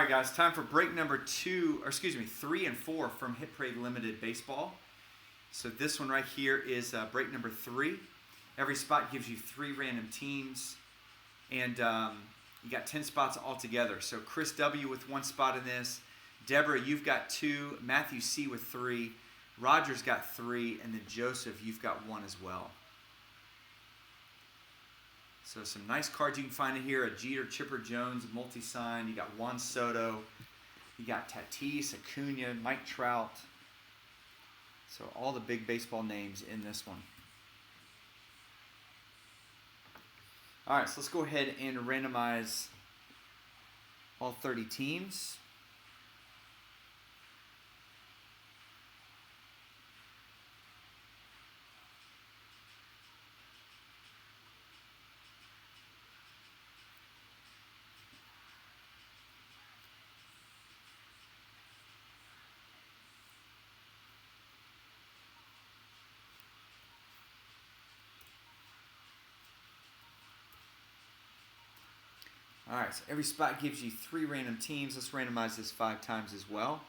right, guys, time for break number 3 and 4 from Hit Parade Limited Baseball. So this one right here is break number 3. Every spot gives you 3 random teams, and you got 10 spots altogether. So Chris W. with 1 spot in this. Deborah, you've got 2. Matthew C. with 3. Roger's got 3. And then Joseph, you've got 1 as well. So some nice cards you can find in here. A Jeter, Chipper Jones, multi-sign. You got Juan Soto. You got Tatis, Acuna, Mike Trout. So all the big baseball names in this one. All right, so let's go ahead and randomize all 30 teams. All right, so every spot gives you 3 random teams. Let's randomize this 5 times as well.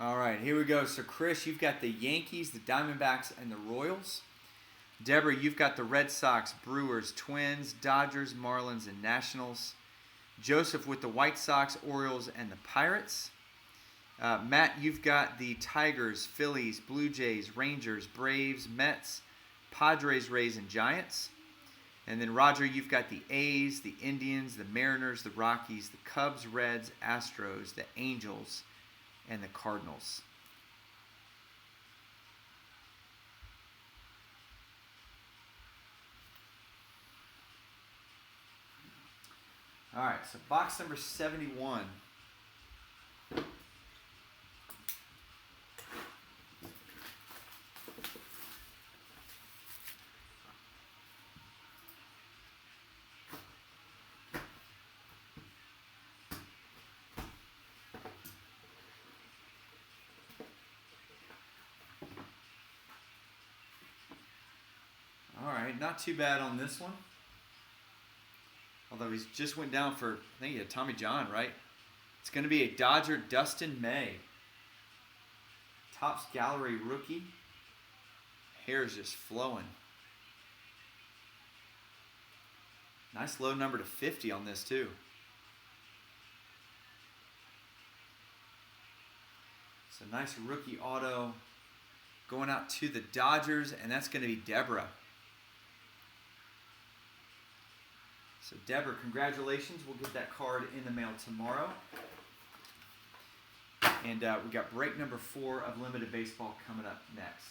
All right, here we go. So, Chris, you've got the Yankees, the Diamondbacks, and the Royals. Deborah, you've got the Red Sox, Brewers, Twins, Dodgers, Marlins, and Nationals. Joseph with the White Sox, Orioles, and the Pirates. Matt, you've got the Tigers, Phillies, Blue Jays, Rangers, Braves, Mets, Padres, Rays, and Giants. And then, Roger, you've got the A's, the Indians, the Mariners, the Rockies, the Cubs, Reds, Astros, the Angels, and the Cardinals. All right, so box number 71. All right, not too bad on this one. Although he just went down for, I think he had Tommy John, right? It's going to be a Dodger, Dustin May. Topps Gallery rookie. Hair is just flowing. Nice low number to 50 on this too. So nice rookie auto going out to the Dodgers, and that's going to be Deborah. So, Deborah, congratulations. We'll get that card in the mail tomorrow. And we got break number 4 of Limited Baseball coming up next.